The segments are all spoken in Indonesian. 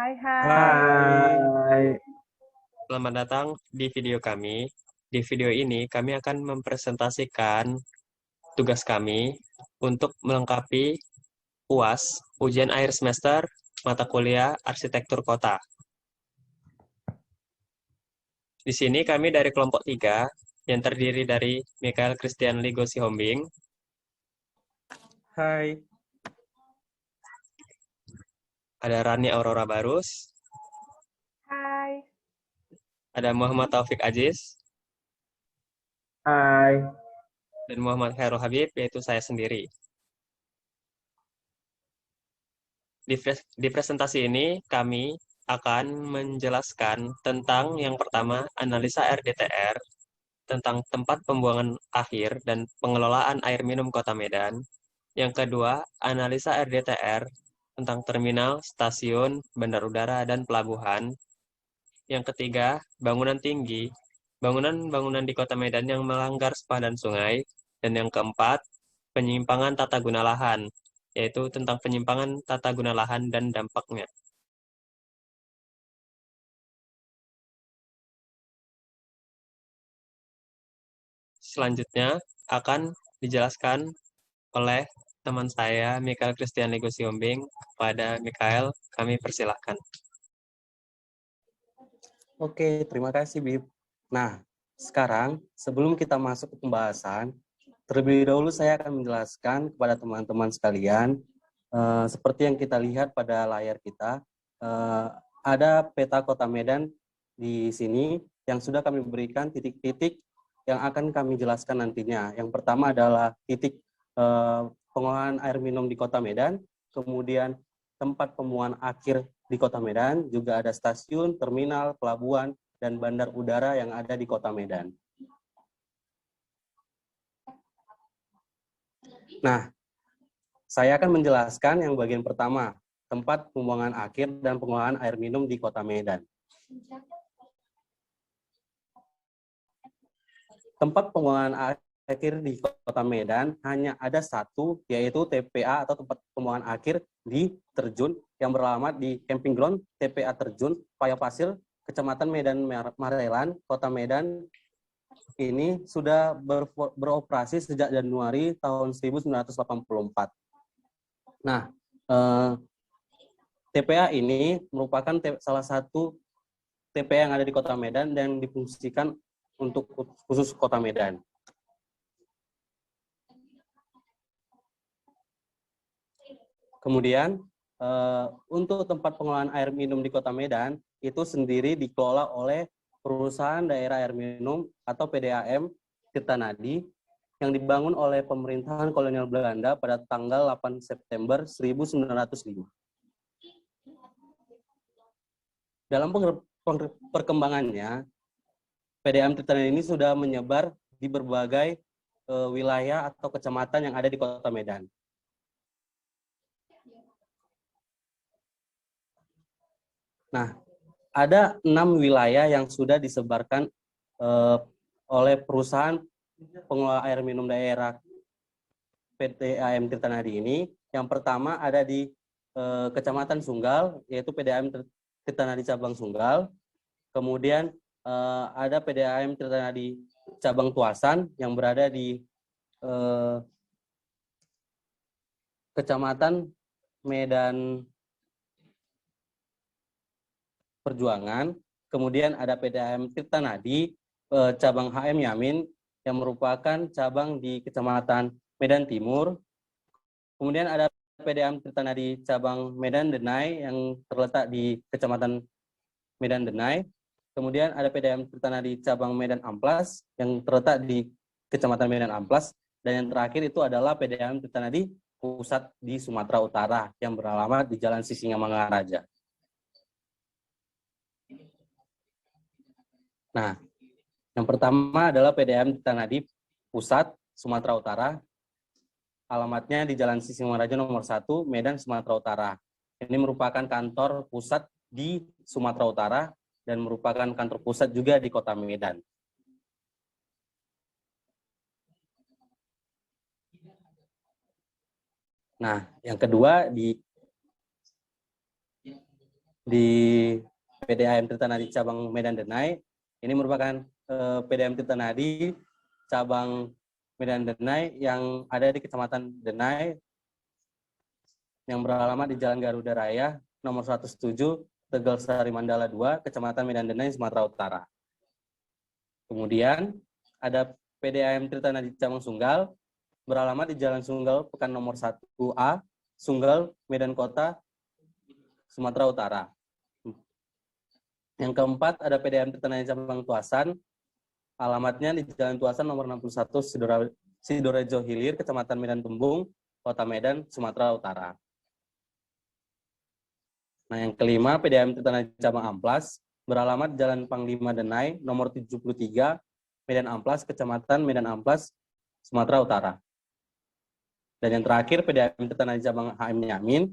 Hai, hai. Hai. Selamat datang di video kami. Di video ini kami akan mempresentasikan tugas kami untuk melengkapi UAS, ujian akhir semester mata kuliah Arsitektur Kota. Di sini kami dari kelompok 3 yang terdiri dari Mikael Christian Ligo Sihombing, Hai. ada Rani Aurora Barus, Hai. ada Muhammad Taufik Aziz, Hai. dan Muhammad Khairul Habib, yaitu saya sendiri. Di presentasi ini kami akan menjelaskan tentang yang pertama analisa RDTR, tentang tempat pembuangan akhir dan pengelolaan air minum Kota Medan. Yang kedua, analisa RDTR tentang terminal, stasiun, bandar udara, dan pelabuhan. Yang ketiga, bangunan tinggi, bangunan-bangunan di Kota Medan yang melanggar sepadan sungai. Dan yang keempat, penyimpangan tata guna lahan, yaitu tentang penyimpangan tata guna lahan dan dampaknya. Selanjutnya akan dijelaskan oleh teman saya, Mikael Christian Ligo Sihombing. Kepada Mikael, kami persilahkan. Oke, terima kasih, Bib. Nah, sekarang sebelum kita masuk ke pembahasan, terlebih dahulu saya akan menjelaskan kepada teman-teman sekalian, seperti yang kita lihat pada layar kita, ada peta Kota Medan di sini yang sudah kami berikan titik-titik yang akan kami jelaskan nantinya. Yang pertama adalah titik pengolahan air minum di Kota Medan, kemudian tempat pembuangan akhir di Kota Medan, juga ada stasiun, terminal, pelabuhan, dan bandar udara yang ada di Kota Medan. Nah, saya akan menjelaskan yang bagian pertama, tempat pembuangan akhir dan pengolahan air minum di Kota Medan. Tempat pembuangan akhir di Kota Medan hanya ada satu, yaitu TPA atau tempat pembuangan akhir di Terjun yang beralamat di Camping Ground TPA Terjun, Payapasir, Kecamatan Medan Marelan, Kota Medan. Ini sudah beroperasi sejak Januari tahun 1984. Nah, TPA ini merupakan salah satu TPA yang ada di Kota Medan dan difungsikan untuk khusus Kota Medan. Kemudian untuk tempat pengolahan air minum di Kota Medan itu sendiri dikelola oleh Perusahaan Daerah Air Minum atau PDAM Tirtanadi yang dibangun oleh pemerintahan kolonial Belanda pada tanggal 8 September 1905. Dalam perkembangannya, PDAM Tirtanadi ini sudah menyebar di berbagai wilayah atau kecamatan yang ada di Kota Medan. Nah, ada 6 wilayah yang sudah disebarkan oleh perusahaan pengelola air minum daerah PDAM Tirtanadi ini. Yang pertama ada di Kecamatan Sunggal, yaitu PDAM Tirtanadi Cabang Sunggal. Kemudian ada PDAM Tirtanadi Cabang Tuasan yang berada di Kecamatan Medan Perjuangan. Kemudian ada PDAM Tirtanadi cabang HM Yamin yang merupakan cabang di Kecamatan Medan Timur. Kemudian ada PDAM Tirtanadi cabang Medan Denai yang terletak di Kecamatan Medan Denai. Kemudian ada PDAM Tirtanadi cabang Medan Amplas yang terletak di Kecamatan Medan Amplas. Dan yang terakhir itu adalah PDAM Tirtanadi pusat di Sumatera Utara yang beralamat di Jalan Sisingamangaraja. Nah, yang pertama adalah PDAM Tirtanadi Pusat, Sumatera Utara. Alamatnya di Jalan Sisingamangaraja nomor 1, Medan, Sumatera Utara. Ini merupakan kantor pusat di Sumatera Utara dan merupakan kantor pusat juga di Kota Medan. Nah, yang kedua di PDAM Tirtanadi cabang Medan Denai. Ini merupakan PDAM Tirtanadi cabang Medan Denai yang ada di Kecamatan Denai yang beralamat di Jalan Garuda Raya nomor 107 Tegal Sari Mandala 2, Kecamatan Medan Denai, Sumatera Utara. Kemudian ada PDAM Tirtanadi cabang Sunggal beralamat di Jalan Sunggal Pekan nomor 1A, Sunggal, Medan Kota, Sumatera Utara. Yang keempat ada PDAM Tirtanadi cabang Tuasan, alamatnya di Jalan Tuasan nomor 61 Sidorejo Hilir, Kecamatan Medan Tembung, Kota Medan, Sumatera Utara. Nah, yang kelima PDAM Tirtanadi cabang Amplas beralamat Jalan Panglima Denai nomor 73 Medan Amplas, Kecamatan Medan Amplas, Sumatera Utara. Dan yang terakhir PDAM Tirtanadi cabang HM Yamin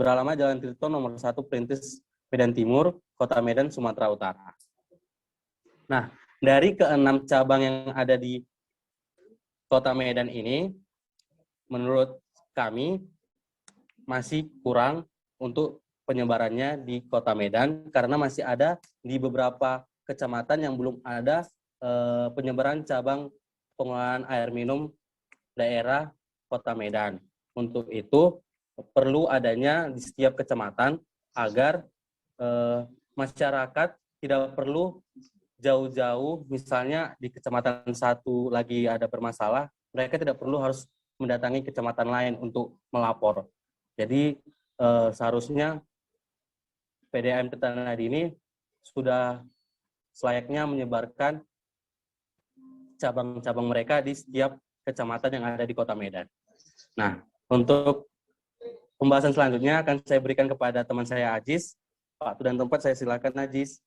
beralamat Jalan Tirto nomor 1 Perintis Medan Timur, Kota Medan, Sumatera Utara. Nah, dari keenam cabang yang ada di Kota Medan ini, menurut kami masih kurang untuk penyebarannya di Kota Medan karena masih ada di beberapa kecamatan yang belum ada penyebaran cabang pengelolaan air minum daerah Kota Medan. Untuk itu perlu adanya di setiap kecamatan agar masyarakat tidak perlu jauh-jauh, misalnya di kecamatan satu lagi ada bermasalah, mereka tidak perlu harus mendatangi kecamatan lain untuk melapor. Jadi seharusnya PDAM Tirtanadi ini sudah selayaknya menyebarkan cabang-cabang mereka di setiap kecamatan yang ada di Kota Medan. Nah, untuk pembahasan selanjutnya akan saya berikan kepada teman saya Ajis. Waktu dan tempat saya silakan Ajis.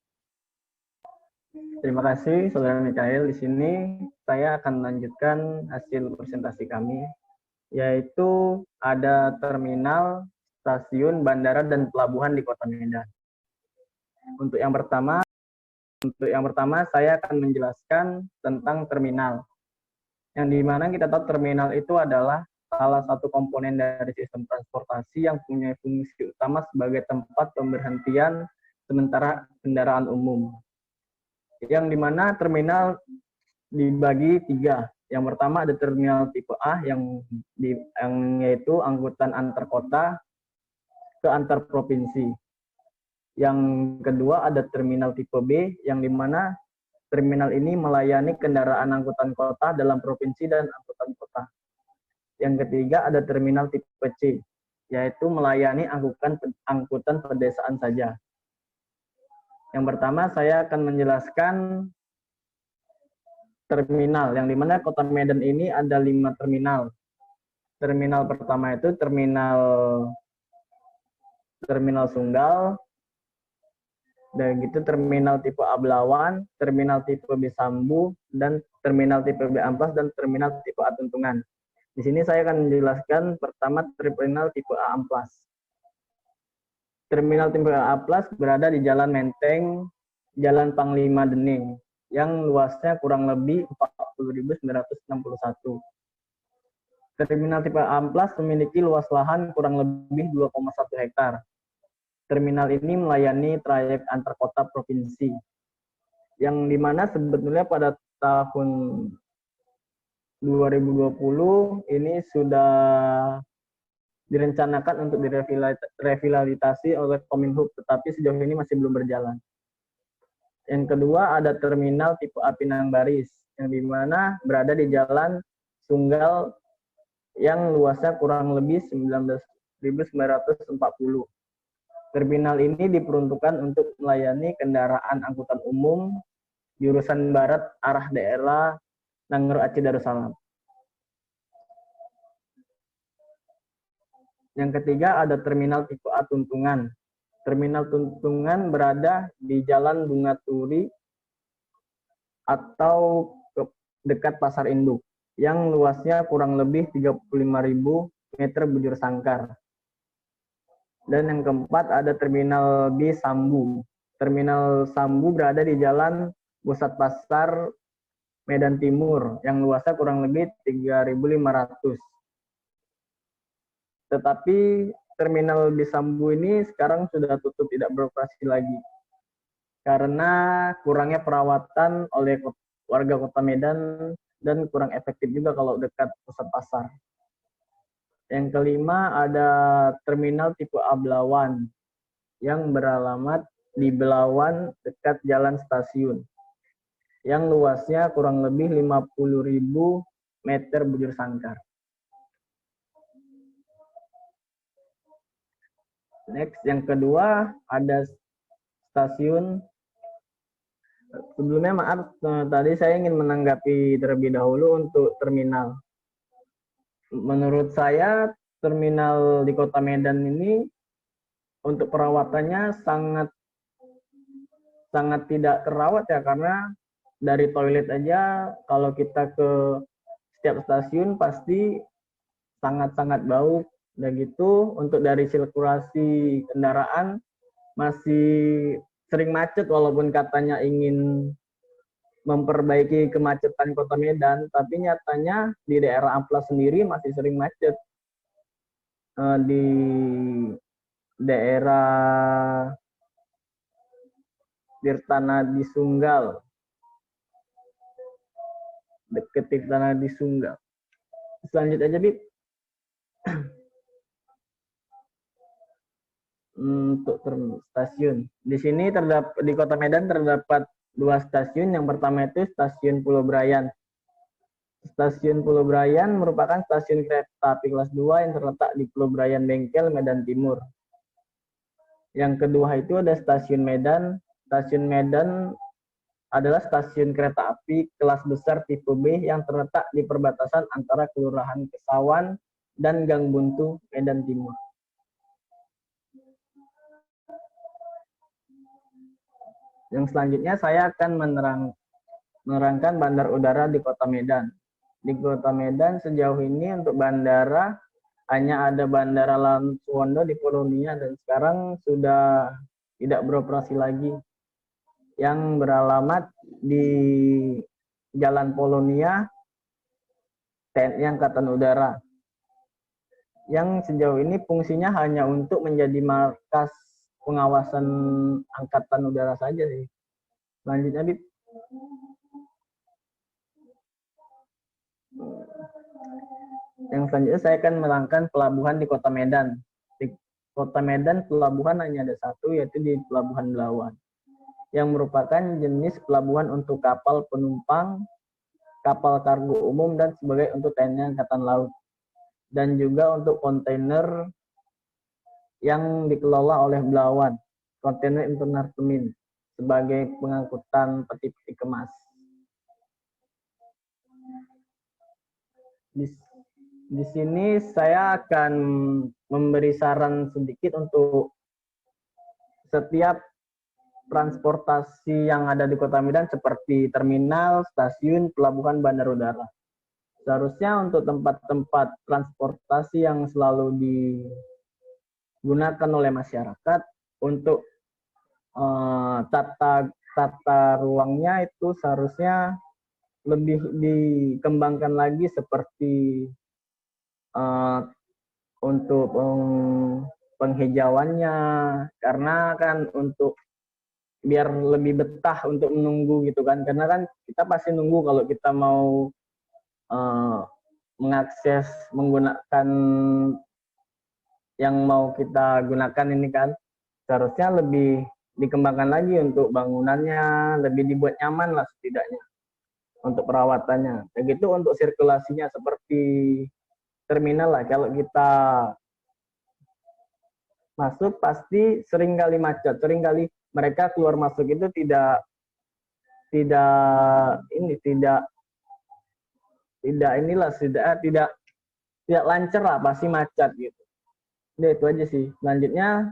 Terima kasih Saudara Mikael. Di sini saya akan melanjutkan hasil presentasi kami, yaitu ada terminal, stasiun, bandara, dan pelabuhan di Kota Medan. Untuk yang pertama saya akan menjelaskan tentang terminal. Yang dimana kita tahu terminal itu adalah salah satu komponen dari sistem transportasi yang punya fungsi utama sebagai tempat pemberhentian sementara kendaraan umum. Yang dimana terminal dibagi tiga. Yang pertama ada terminal tipe A yang yaitu angkutan antar kota ke antar provinsi. Yang kedua ada terminal tipe B yang dimana terminal ini melayani kendaraan angkutan kota dalam provinsi dan angkutan kota. Yang ketiga ada terminal tipe C, yaitu melayani angkutan pedesaan saja. Yang pertama saya akan menjelaskan terminal, yang dimana Kota Medan ini ada 5 terminal. Terminal pertama itu terminal Sunggal, dan gitu terminal tipe A Belawan, terminal tipe B Sambu, dan terminal tipe B Amplas, dan terminal tipe A Tuntungan. Di sini saya akan menjelaskan pertama terminal tipe A Amplas. Terminal tipe A Amplas berada di Jalan Menteng, Jalan Panglima Dening, yang luasnya kurang lebih 40.961. Terminal tipe A Amplas memiliki luas lahan kurang lebih 2,1 hektar. Terminal ini melayani trayek antar kota provinsi, yang dimana sebetulnya pada tahun 2020 ini sudah direncanakan untuk direvitalisasi oleh Kominhub, tetapi sejauh ini masih belum berjalan. Yang kedua ada terminal tipe A Pinang Baris, yang dimana berada di Jalan Sunggal yang luasnya kurang lebih 19.940. Terminal ini diperuntukkan untuk melayani kendaraan angkutan umum jurusan barat arah daerah Nangro Aceh Darussalam. Yang ketiga ada terminal tipe A Tuntungan. Terminal Tuntungan berada di Jalan Bunga Turi atau dekat Pasar Induk, yang luasnya kurang lebih 35.000 meter bujur sangkar. Dan yang keempat ada terminal B Sambu. Terminal Sambu berada di Jalan Pusat Pasar Medan Timur yang luasnya kurang lebih 3.500. Tetapi Terminal Bisambu ini sekarang sudah tutup, tidak beroperasi lagi karena kurangnya perawatan oleh warga Kota Medan dan kurang efektif juga kalau dekat pusat pasar. Yang kelima ada terminal tipe A Belawan yang beralamat di Belawan dekat jalan stasiun, yang luasnya kurang lebih 50.000 meter bujur sangkar. Next, yang kedua ada stasiun. Sebelumnya maaf, tadi saya ingin menanggapi terlebih dahulu untuk terminal. Menurut saya terminal di Kota Medan ini untuk perawatannya sangat tidak terawat ya, karena dari toilet aja kalau kita ke setiap stasiun pasti sangat bau. Dan gitu untuk dari sirkulasi kendaraan masih sering macet, walaupun katanya ingin memperbaiki kemacetan Kota Medan, tapi nyatanya di daerah Amplas sendiri masih sering macet. Di daerah Tirtana di Sunggal, deket Tirtana di Sunggal. Selanjutnya aja, Bib. Untuk stasiun. Di sini di Kota Medan terdapat 2 stasiun. Yang pertama itu Stasiun Pulau Brayan. Stasiun Pulau Brayan merupakan stasiun kereta api kelas 2 yang terletak di Pulau Brayan Bengkel, Medan Timur. Yang kedua itu ada Stasiun Medan. Stasiun Medan adalah stasiun kereta api kelas besar tipe B yang terletak di perbatasan antara Kelurahan Kesawan dan Gang Buntu, Medan Timur. Yang selanjutnya saya akan menerangkan bandar udara di Kota Medan. Di Kota Medan sejauh ini untuk bandara hanya ada Bandara Lanswondo di Polonia dan sekarang sudah tidak beroperasi lagi, yang beralamat di Jalan Polonia, TNI Angkatan Udara, yang sejauh ini fungsinya hanya untuk menjadi markas pengawasan Angkatan Udara saja sih. Selanjutnya, Bib. Yang selanjutnya saya akan menerangkan pelabuhan di Kota Medan. Di Kota Medan pelabuhan hanya ada satu, yaitu di Pelabuhan Belawan, yang merupakan jenis pelabuhan untuk kapal penumpang, kapal kargo umum, dan sebagai untuk TNI Angkatan Laut. Dan juga untuk kontainer yang dikelola oleh Belawan, kontainer internal termin, sebagai pengangkutan peti-peti kemas. Di sini saya akan memberi saran sedikit untuk setiap transportasi yang ada di Kota Medan seperti terminal, stasiun, pelabuhan, bandar udara. Seharusnya untuk tempat-tempat transportasi yang selalu digunakan oleh masyarakat, untuk tata ruangnya itu seharusnya lebih dikembangkan lagi, seperti untuk penghijauannya, karena kan untuk biar lebih betah untuk menunggu gitu kan, karena kan kita pasti nunggu kalau kita mau mengakses menggunakan yang mau kita gunakan ini kan. Seharusnya lebih dikembangkan lagi untuk bangunannya, lebih dibuat nyaman lah setidaknya untuk perawatannya. Begitu untuk sirkulasinya seperti terminal lah, kalau kita masuk pasti sering kali macet, sering kali mereka keluar masuk itu tidak lancar lah, pasti macet gitu. Udah itu aja sih. Selanjutnya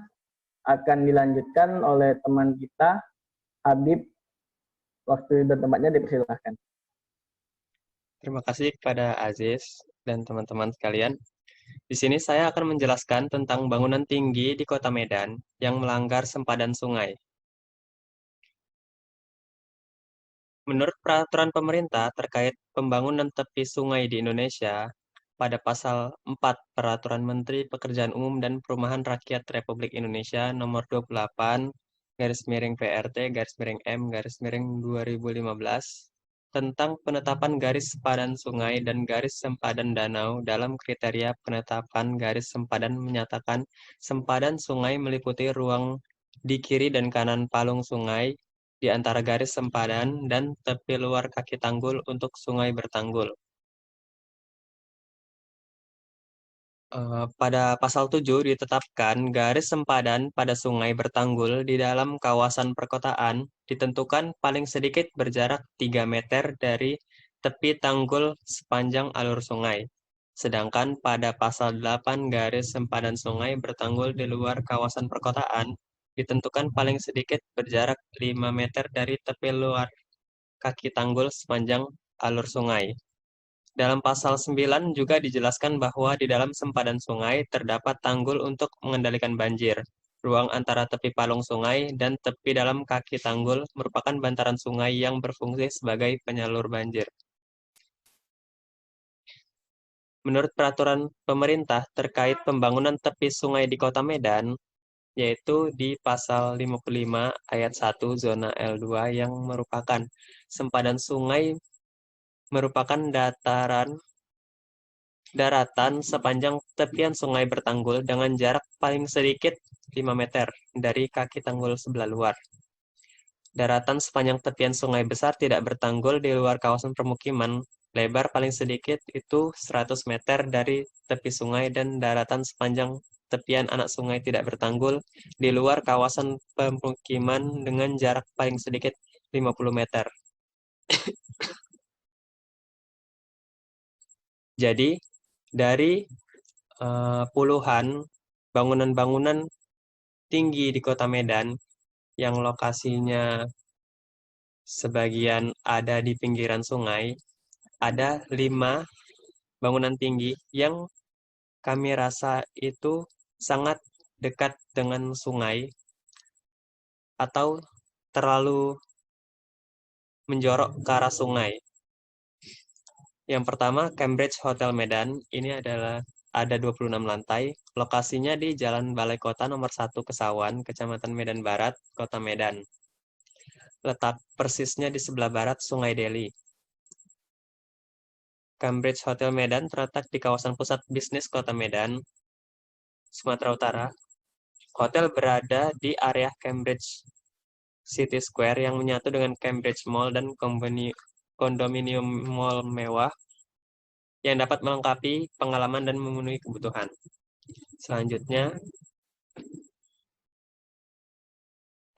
akan dilanjutkan oleh teman kita Habib. Waktu dan tempatnya dipersilahkan. Terima kasih kepada Aziz dan teman-teman sekalian. Di sini saya akan menjelaskan tentang bangunan tinggi di Kota Medan yang melanggar sempadan sungai. Menurut peraturan pemerintah terkait pembangunan tepi sungai di Indonesia, pada pasal 4 Peraturan Menteri Pekerjaan Umum dan Perumahan Rakyat Republik Indonesia nomor 28 /M/M/2015 tentang penetapan garis sempadan sungai dan garis sempadan danau dalam kriteria penetapan garis sempadan menyatakan sempadan sungai meliputi ruang di kiri dan kanan palung sungai di antara garis sempadan dan tepi luar kaki tanggul untuk sungai bertanggul. Pada pasal 7 ditetapkan garis sempadan pada sungai bertanggul di dalam kawasan perkotaan ditentukan paling sedikit berjarak 3 meter dari tepi tanggul sepanjang alur sungai. Sedangkan pada pasal 8 garis sempadan sungai bertanggul di luar kawasan perkotaan ditentukan paling sedikit berjarak 5 meter dari tepi luar kaki tanggul sepanjang alur sungai. Dalam pasal 9 juga dijelaskan bahwa di dalam sempadan sungai terdapat tanggul untuk mengendalikan banjir. Ruang antara tepi palung sungai dan tepi dalam kaki tanggul merupakan bantaran sungai yang berfungsi sebagai penyalur banjir. Menurut peraturan pemerintah terkait pembangunan tepi sungai di Kota Medan, yaitu di pasal 55 ayat 1 zona L2 yang merupakan sempadan sungai merupakan daratan sepanjang tepian sungai bertanggul dengan jarak paling sedikit 5 meter dari kaki tanggul sebelah luar. Daratan sepanjang tepian sungai besar tidak bertanggul di luar kawasan permukiman, lebar paling sedikit itu 100 meter dari tepi sungai dan daratan sepanjang tepian anak sungai tidak bertanggul di luar kawasan permukiman dengan jarak paling sedikit 50 meter. Jadi, dari puluhan bangunan-bangunan tinggi di Kota Medan yang lokasinya sebagian ada di pinggiran sungai, ada 5 bangunan tinggi yang kami rasa itu sangat dekat dengan sungai atau terlalu menjorok ke arah sungai. Yang pertama, Cambridge Hotel Medan. Ini adalah ada 26 lantai. Lokasinya di Jalan Balai Kota nomor 1 Kesawan, Kecamatan Medan Barat, Kota Medan. Letak persisnya di sebelah barat Sungai Deli. Cambridge Hotel Medan terletak di kawasan pusat bisnis Kota Medan, Sumatera Utara. Hotel berada di area Cambridge City Square yang menyatu dengan Cambridge Mall dan kondominium mall mewah yang dapat melengkapi pengalaman dan memenuhi kebutuhan. Selanjutnya,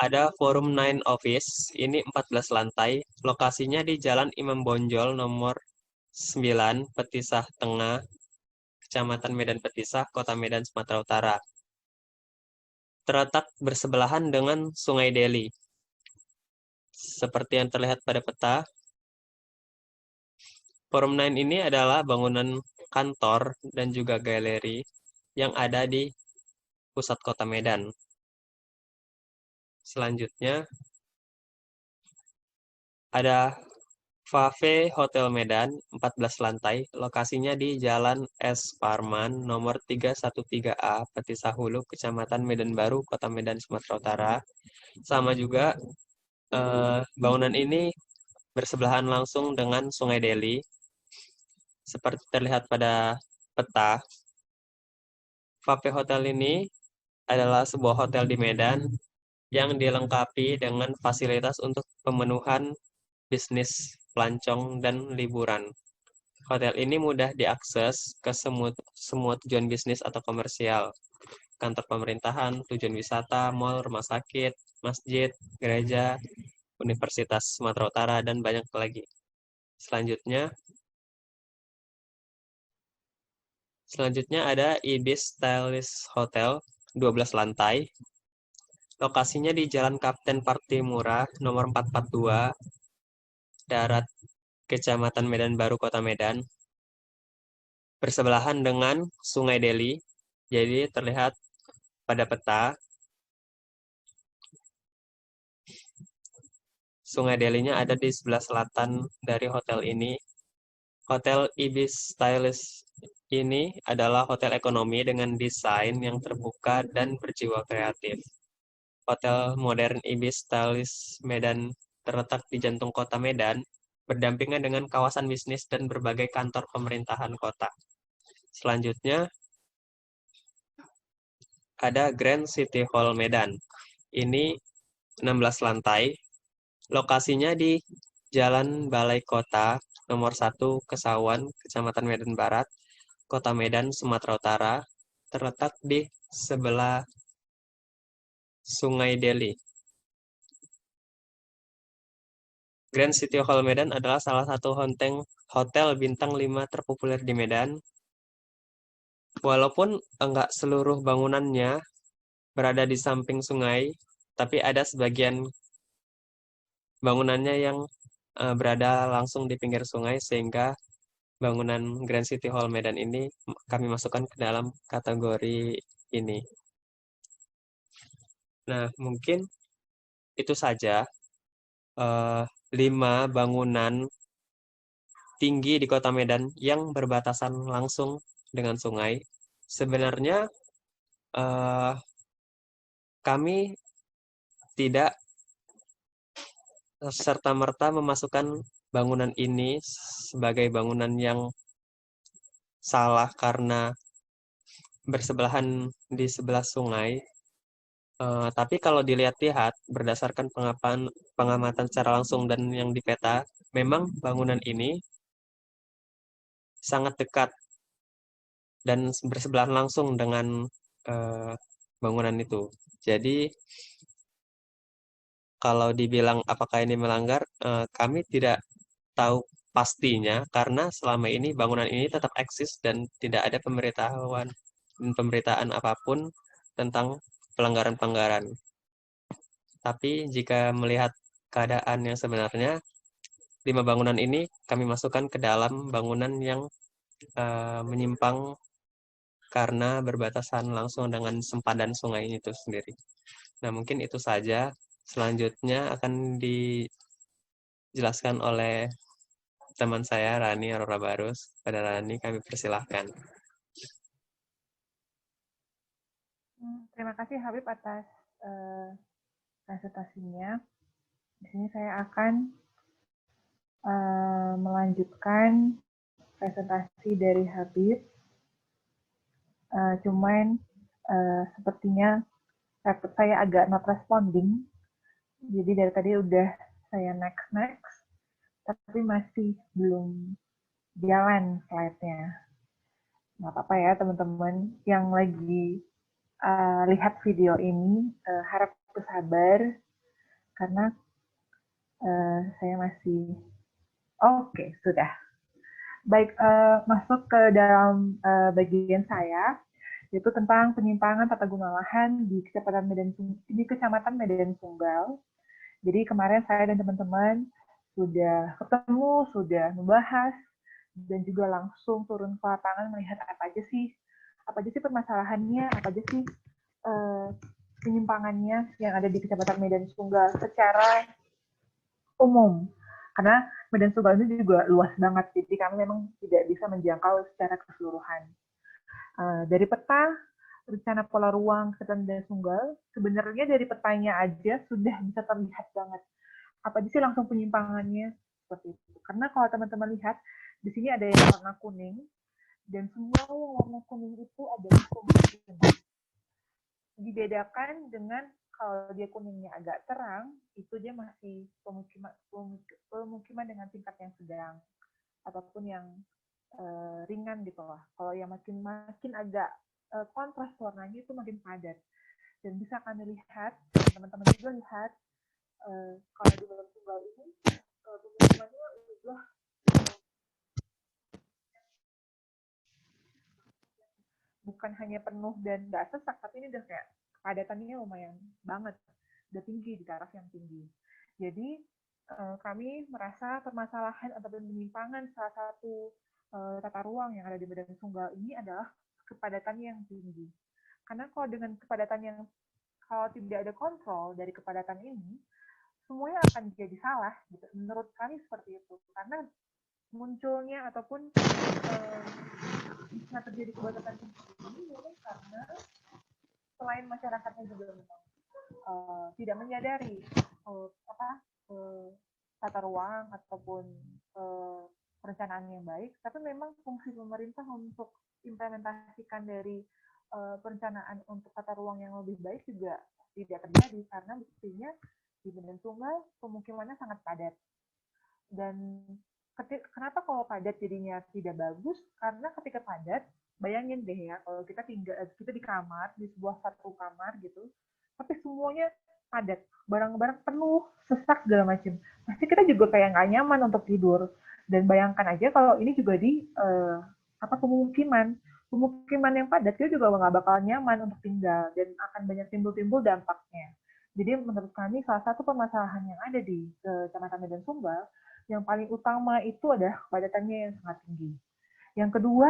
ada Forum 9 Office, ini 14 lantai, lokasinya di Jalan Imam Bonjol nomor 9, Petisah Tengah, Kecamatan Medan Petisah, Kota Medan, Sumatera Utara. Terletak bersebelahan dengan Sungai Deli. Seperti yang terlihat pada peta, Forum 9 ini adalah bangunan kantor dan juga galeri yang ada di pusat Kota Medan. Selanjutnya, ada Fave Hotel Medan, 14 lantai, lokasinya di Jalan S. Parman, nomor 313A, Petisah Hulu, Kecamatan Medan Baru, Kota Medan, Sumatera Utara. Sama juga, bangunan ini bersebelahan langsung dengan Sungai Deli. Seperti terlihat pada peta, Fave Hotel ini adalah sebuah hotel di Medan yang dilengkapi dengan fasilitas untuk pemenuhan bisnis, pelancong, dan liburan. Hotel ini mudah diakses ke semua tujuan bisnis atau komersial, kantor pemerintahan, tujuan wisata, mal, rumah sakit, masjid, gereja, Universitas Sumatera Utara, dan banyak lagi. Selanjutnya ada Ibis Stylish Hotel, 12 lantai. Lokasinya di Jalan Kapten Partimura, nomor 442, Darat, Kecamatan Medan Baru, Kota Medan. Bersebelahan dengan Sungai Deli. Jadi terlihat pada peta, Sungai Delinya ada di sebelah selatan dari hotel ini. Hotel Ibis Stylish ini adalah hotel ekonomi dengan desain yang terbuka dan berjiwa kreatif. Hotel modern Ibis Stylish Medan terletak di jantung kota Medan, berdampingan dengan kawasan bisnis dan berbagai kantor pemerintahan kota. Selanjutnya, ada Grand City Hall Medan. Ini 16 lantai. Lokasinya di Jalan Balai Kota, nomor 1, Kesawan, Kecamatan Medan Barat, Kota Medan, Sumatera Utara, terletak di sebelah Sungai Deli. Grand City Hall Medan adalah salah satu hotel bintang 5 terpopuler di Medan. Walaupun enggak seluruh bangunannya berada di samping sungai, tapi ada sebagian bangunannya yang berada langsung di pinggir sungai, sehingga bangunan Grand City Hall Medan ini kami masukkan ke dalam kategori ini. Nah, mungkin itu saja 5 bangunan tinggi di Kota Medan yang berbatasan langsung dengan sungai. Sebenarnya kami tidak serta-merta memasukkan bangunan ini sebagai bangunan yang salah karena bersebelahan di sebelah sungai. Tapi kalau dilihat-lihat berdasarkan pengamatan secara langsung dan yang di peta, memang bangunan ini sangat dekat dan bersebelahan langsung dengan bangunan itu. Jadi kalau dibilang apakah ini melanggar, kami tidak tahu pastinya karena selama ini bangunan ini tetap eksis dan tidak ada pemberitaan apapun tentang pelanggaran-pelanggaran. Tapi jika melihat keadaan yang sebenarnya, 5 bangunan ini kami masukkan ke dalam bangunan yang menyimpang karena berbatasan langsung dengan sempadan sungai itu sendiri. Nah, mungkin itu saja. Selanjutnya akan dijelaskan oleh teman saya, Rani Aurora Barus. Pada Rani, kami persilahkan. Terima kasih Habib atas presentasinya. Di sini saya akan melanjutkan presentasi dari Habib. Cuman sepertinya saya agak not responding. Jadi dari tadi udah saya next, tapi masih belum jalan slide-nya. Nggak apa-apa ya teman-teman yang lagi lihat video ini, harap bersabar karena saya masih oke, sudah. Baik, masuk ke dalam bagian saya, yaitu tentang penyimpangan tata guna lahan di Kecamatan Medan Sunggal. Jadi kemarin saya dan teman-teman sudah ketemu, sudah membahas, dan juga langsung turun ke lapangan melihat apa aja sih permasalahannya, apa aja sih penyimpangannya yang ada di Kecamatan Medan Sunggal secara umum. Karena Medan Sunggal ini juga luas banget, jadi kami memang tidak bisa menjangkau secara keseluruhan. Dari peta rencana pola ruang Kecamatan Medan Sunggal, sebenarnya dari petanya aja sudah bisa terlihat banget apa sih langsung penyimpangannya seperti itu. Karena kalau teman-teman lihat di sini ada yang warna kuning dan semua yang warna kuning itu adalah pemukiman. Dibedakan dengan kalau dia kuningnya agak terang, itu dia masih pemukiman dengan tingkat yang sedang ataupun yang ringan gitu lah. Kalau yang makin agak kontras warnanya itu makin padat. Dan bisa kami lihat, teman-teman juga lihat, kalau di Medan Sunggal ini pemukimannya udah bukan hanya penuh dan nggak sesak, tapi ini udah kayak padatannya lumayan banget, udah tinggi di taraf yang tinggi. Jadi kami merasa permasalahan ataupun penyimpangan salah satu tata ruang yang ada di Medan Sunggal ini adalah kepadatan yang tinggi. Karena kalau dengan kepadatan yang kalau tidak ada kontrol dari kepadatan ini, semuanya akan jadi salah. Gitu. Menurut kami seperti itu. Karena munculnya ataupun bisa terjadi kebatasan ini mungkin karena selain masyarakatnya juga memang tidak menyadari tata ruang ataupun perencanaan yang baik, tapi memang fungsi pemerintah untuk implementasikan dari perencanaan untuk tata ruang yang lebih baik juga tidak terjadi karena buktinya di Medan Sunggal pemukimannya sangat padat. Dan kenapa kalau padat jadinya tidak bagus? Karena ketika padat, bayangin deh ya, kalau kita di kamar, di sebuah satu kamar gitu, tapi semuanya padat, barang-barang penuh, sesak segala macam. Pasti kita juga kayak nggak nyaman untuk tidur. Dan bayangkan aja kalau ini juga di pemukiman yang padat, kita juga nggak bakal nyaman untuk tinggal dan akan banyak timbul-timbul dampaknya. Jadi menurut kami salah satu permasalahan yang ada di Kecamatan Medan Sunggal yang paling utama itu adalah kepadatannya yang sangat tinggi. Yang kedua,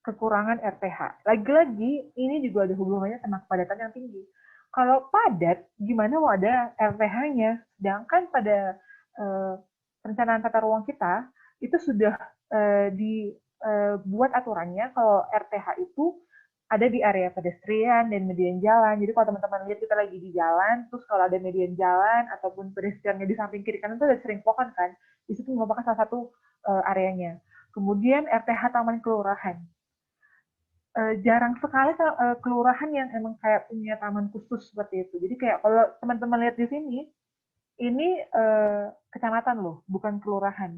kekurangan RTH. Lagi-lagi, ini juga ada hubungannya sama kepadatan yang tinggi. Kalau padat, gimana mau ada RTH-nya? Sedangkan pada perencanaan tata ruang kita, itu sudah dibuat aturannya kalau RTH itu ada di area pedestrian dan median jalan. Jadi kalau teman-teman lihat kita lagi di jalan, terus kalau ada median jalan ataupun pedestriannya di samping kiri kanan itu ada sering pohon kan, di situ merupakan salah satu areanya. Kemudian RTH Taman Kelurahan. Jarang sekali kelurahan yang emang kayak punya taman khusus seperti itu. Jadi kayak kalau teman-teman lihat di sini, ini kecamatan loh, bukan kelurahan.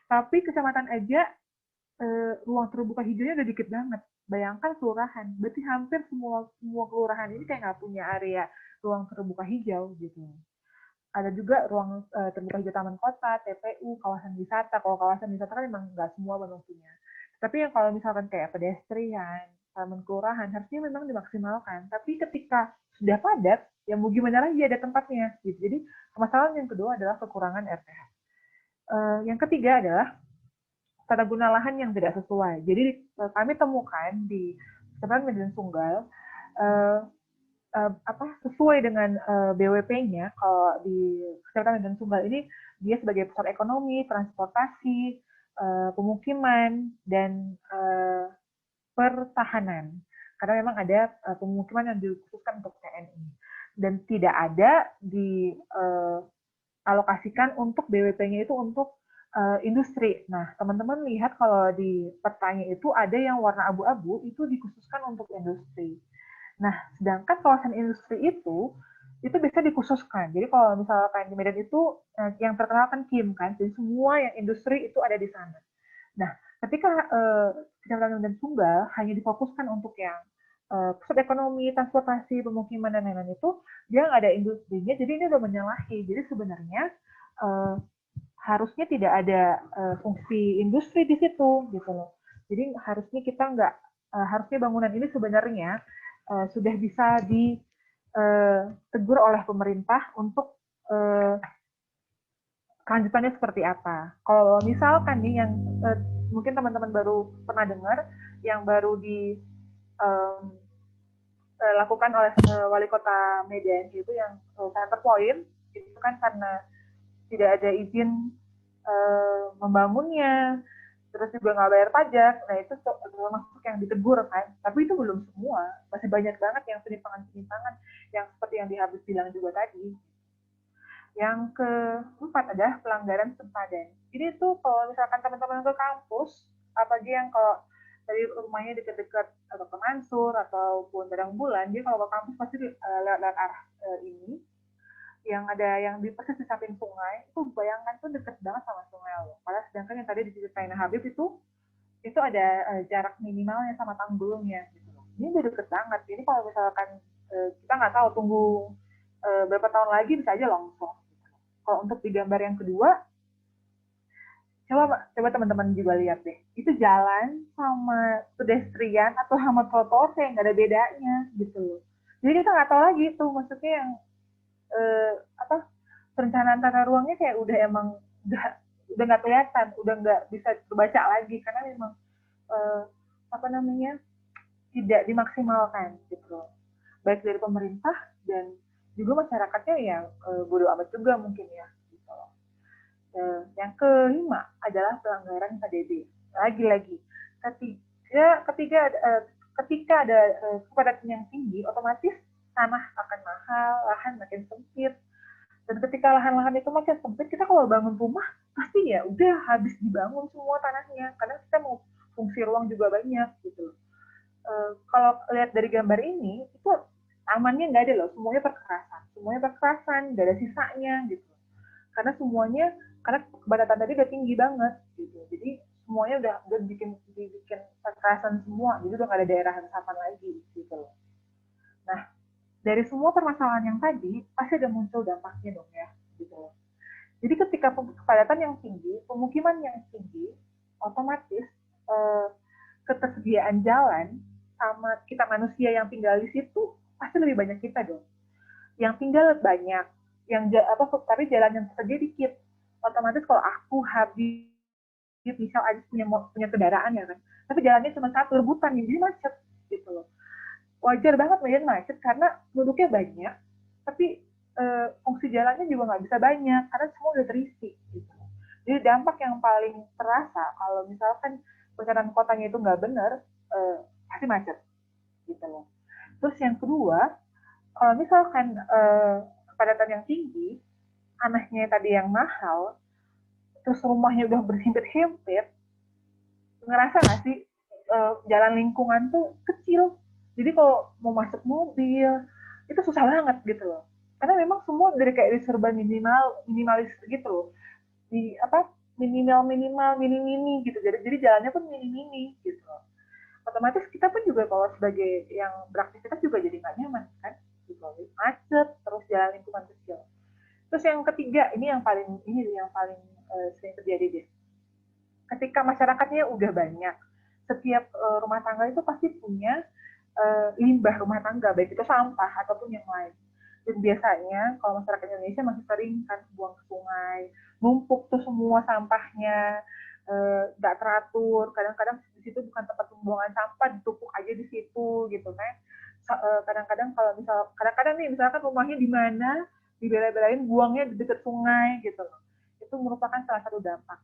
Tapi kecamatan aja ruang terbuka hijaunya udah dikit banget. Bayangkan kelurahan, berarti hampir semua kelurahan ini kayak nggak punya area ruang terbuka hijau gitu. Ada juga ruang terbuka hijau taman kota, TPU, kawasan wisata. Kalau kawasan wisata kan memang nggak semua memang punya. Tapi yang kalau misalkan kayak pedestrian, taman kelurahan, harusnya memang dimaksimalkan. Tapi ketika sudah padat, ya mau gimana lagi ada tempatnya. Gitu. Jadi permasalahan yang kedua adalah kekurangan RTH. Yang ketiga adalah tata guna lahan yang tidak sesuai. Jadi kami temukan di Kecamatan Medan Sunggal sesuai dengan BWP-nya. Kalau di Kecamatan Medan Sunggal ini dia sebagai pusat ekonomi, transportasi, pemukiman dan pertahanan. Karena memang ada pemukiman yang dikhususkan untuk TNI dan tidak ada dialokasikan untuk BWP-nya itu untuk industri. Nah, teman-teman lihat kalau di petanya itu ada yang warna abu-abu, itu dikhususkan untuk industri. Nah, sedangkan kawasan industri itu bisa dikhususkan. Jadi kalau misalkan di Medan itu yang terkenal kan KIM kan, jadi semua yang industri itu ada di sana. Nah, ketika Kecamatan Medan Sunggal hanya difokuskan untuk yang pusat ekonomi, transportasi, pemukiman dan lain-lain itu, dia nggak ada industrinya, jadi ini udah menyalahi. Jadi sebenarnya harusnya tidak ada fungsi industri di situ gitu loh. Jadi harusnya kita harusnya bangunan ini sebenarnya sudah bisa ditegur oleh pemerintah untuk kelanjutannya seperti apa. Kalau misalkan nih yang mungkin teman-teman baru pernah dengar, yang baru dilakukan oleh Wali Kota Medan itu yang Center Point, itu kan karena tidak ada izin membangunnya, terus juga nggak bayar pajak. Nah itu termasuk yang ditegur kan. Tapi itu belum semua, masih banyak banget yang penyimpangan-penyimpangan yang seperti yang Habib bilang juga tadi. Yang keempat adalah pelanggaran sempadan. Jadi itu kalau misalkan teman-teman ke kampus, apalagi yang kalau dari rumahnya dekat-dekat atau ke Mansur ataupun Padang Bulan, dia kalau ke kampus pasti lewat arah ini. Yang ada yang di persis di samping sungai, itu bayangkan tuh deket banget sama sungai loh. Padahal sedangkan yang tadi diceritain Habib itu ada jarak minimalnya sama tanggulnya gitu. Ini udah deket banget. Jadi kalau misalkan kita nggak tahu tunggu berapa tahun lagi bisa aja longsor. Kalau untuk di gambar yang kedua, coba teman-teman juga lihat deh. Itu jalan sama pedestrian atau sama trotoar kayak nggak ada bedanya gitu loh. Jadi kita nggak tahu lagi tuh maksudnya yang perencanaan tata ruangnya kayak udah emang udah nggak kelihatan, udah nggak bisa terbaca lagi karena memang tidak dimaksimalkan gitu, baik dari pemerintah dan juga masyarakatnya yang bodo amat juga mungkin ya. Gitu. Yang kelima adalah pelanggaran KDB. Lagi-lagi, Ya, ketika ada kepadatan yang tinggi, otomatis tanah akan mahal, lahan makin sempit. Dan ketika lahan-lahan itu makin sempit, kita kalau bangun rumah pasti ya udah habis dibangun semua tanahnya, karena kita mau fungsi ruang juga banyak gitu. Kalau lihat dari gambar ini, itu tamannya nggak ada loh, semuanya berkerasan, nggak ada sisanya gitu. Karena kepadatan tadi udah tinggi banget gitu. Jadi semuanya udah dibikin kekerasan semua, jadi udah nggak ada daerah resapan lagi gitu loh. Nah, dari semua permasalahan yang tadi pasti ada muncul dampaknya dong ya gitu loh. Jadi ketika kepadatan yang tinggi, pemukiman yang tinggi, otomatis ketersediaan jalan sama kita manusia yang tinggal di situ pasti lebih banyak kita dong. Yang tinggal banyak, tapi jalan yang tersedia dikit. Otomatis kalau aku habis misal aja punya kendaraan ya kan, tapi jalannya cuma satu, rebutan jadi macet gitu loh. Wajar banget menjadi macet karena penduduknya banyak, tapi fungsi jalannya juga nggak bisa banyak karena semua udah terisi gitu. Jadi dampak yang paling terasa kalau misalkan perencanaan kotanya itu nggak benar, pasti macet gitu loh. Terus yang kedua, kalau misalkan kepadatan yang tinggi, tanahnya tadi yang mahal, terus rumahnya udah berhimpit-himpit, ngerasa nggak sih jalan lingkungan tuh kecil. Jadi kalau mau masuk mobil itu susah banget gitu loh. Karena memang semua dari kayak serba minimalis gitu loh. Di minimal mini gitu. Jadi jalannya pun mini gitu loh. Otomatis kita pun juga kalau sebagai yang beraktivitas juga jadi nggak nyaman kan. Gitu. Macet terus jalan lingkungan kecil. Terus yang ketiga yang paling sering terjadi deh. Ketika masyarakatnya udah banyak, setiap rumah tangga itu pasti punya limbah rumah tangga, baik itu sampah ataupun yang lain. Dan biasanya kalau masyarakat Indonesia masih sering kan buang ke sungai, numpuk tuh semua sampahnya, nggak teratur. Kadang-kadang di situ bukan tempat pembuangan sampah, ditumpuk aja di situ gitu kan. Kadang-kadang kadang-kadang nih misalkan rumahnya di mana, dibela-belain buangnya di dekat sungai gitu. Itu merupakan salah satu dampak.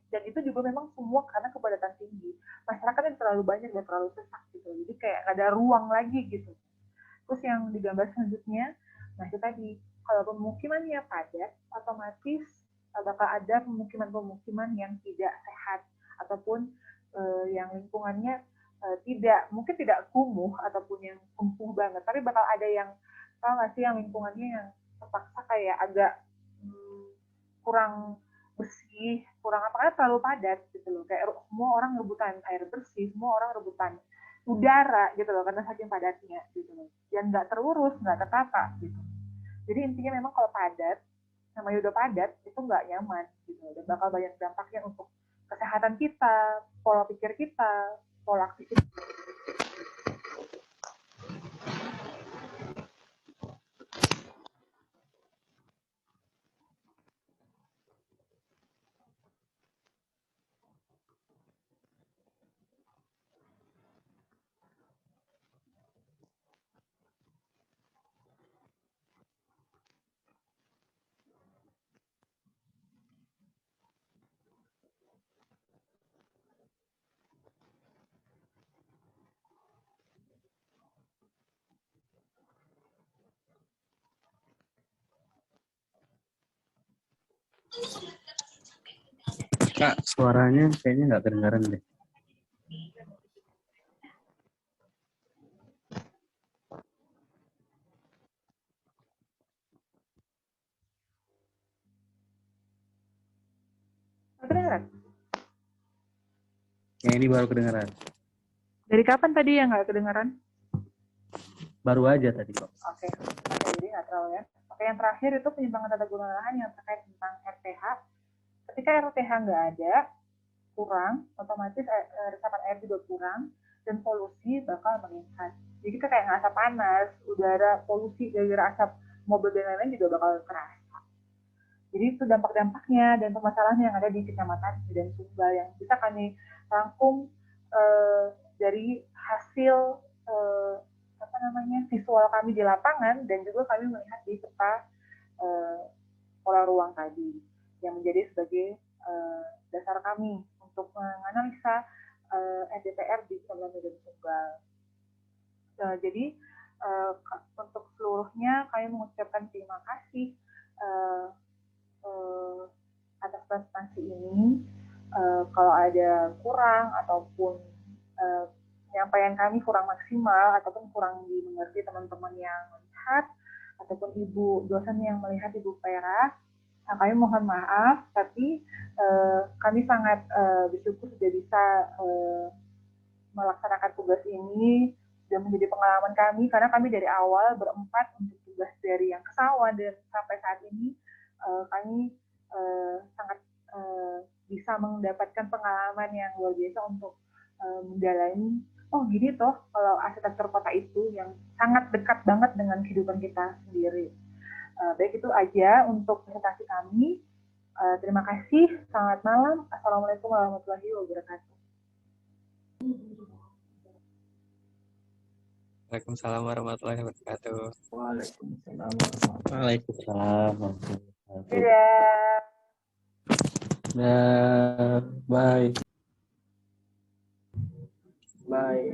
Dan itu juga memang semua karena kepadatan tinggi, masyarakat yang terlalu banyak dan terlalu sesak gitu, jadi kayak nggak ada ruang lagi gitu. Terus yang digambar selanjutnya, nah itu tadi, kalau pemukimannya padat, otomatis bakal ada pemukiman-pemukiman yang tidak sehat ataupun yang lingkungannya mungkin tidak kumuh ataupun yang kumuh banget, tapi bakal ada yang tahu nggak sih yang lingkungannya yang terpaksa kayak agak kurang bersih, kurang apa, karena terlalu padat gitu loh. Kayak semua orang rebutan air bersih, semua orang rebutan udara gitu loh, karena saking padatnya gitu loh. Dan nggak terurus, nggak tertata gitu. Jadi intinya memang kalau padat, namanya udah padat, itu nggak nyaman gitu loh. Dan bakal banyak dampaknya untuk kesehatan kita, pola pikir kita, pola aktivitas. Kak, suaranya kayaknya nggak kedengaran deh. Kedengeran? Ya, ini baru kedengaran. Dari kapan tadi yang nggak kedengaran? Baru aja tadi kok. Oke, jadi nggak terlalu ya. Oke, yang terakhir itu penyimpangan tata guna lahan yang terkait tentang RTH. Ketika RTH nggak ada, kurang, otomatis resapan air juga kurang, dan polusi bakal meningkat. Jadi kita kayak ngerasa panas, udara, polusi dari asap mobil dan lain-lain juga bakal kerasa. Jadi itu dampak-dampaknya dan permasalahan yang ada di Kecamatan dan Sumba yang bisa kami rangkum dari hasil visual kami di lapangan, dan juga kami melihat di peta pola ruang tadi yang menjadi sebagai dasar kami untuk menganalisa RDTR di Program Medan Tunggal. Jadi untuk seluruhnya kami mengucapkan terima kasih atas presentasi ini. Kalau ada kurang ataupun penyampaian kami kurang maksimal ataupun kurang dimengerti teman-teman yang melihat ataupun ibu dosen yang melihat Ibu Vera, kami mohon maaf, tapi kami sangat bersyukur sudah bisa melaksanakan tugas ini, sudah menjadi pengalaman kami, karena kami dari awal berempat untuk tugas dari yang ke sawah, dan sampai saat ini kami sangat bisa mendapatkan pengalaman yang luar biasa untuk mendalami, oh gini toh kalau arsitektur kota itu, yang sangat dekat banget dengan kehidupan kita sendiri. Baik, itu aja untuk presentasi kami. Terima kasih. Selamat malam. Assalamualaikum warahmatullahi wabarakatuh. Waalaikumsalam warahmatullahi wabarakatuh. Waalaikumsalam. Waalaikumsalam. Dadah. Bye. Bye.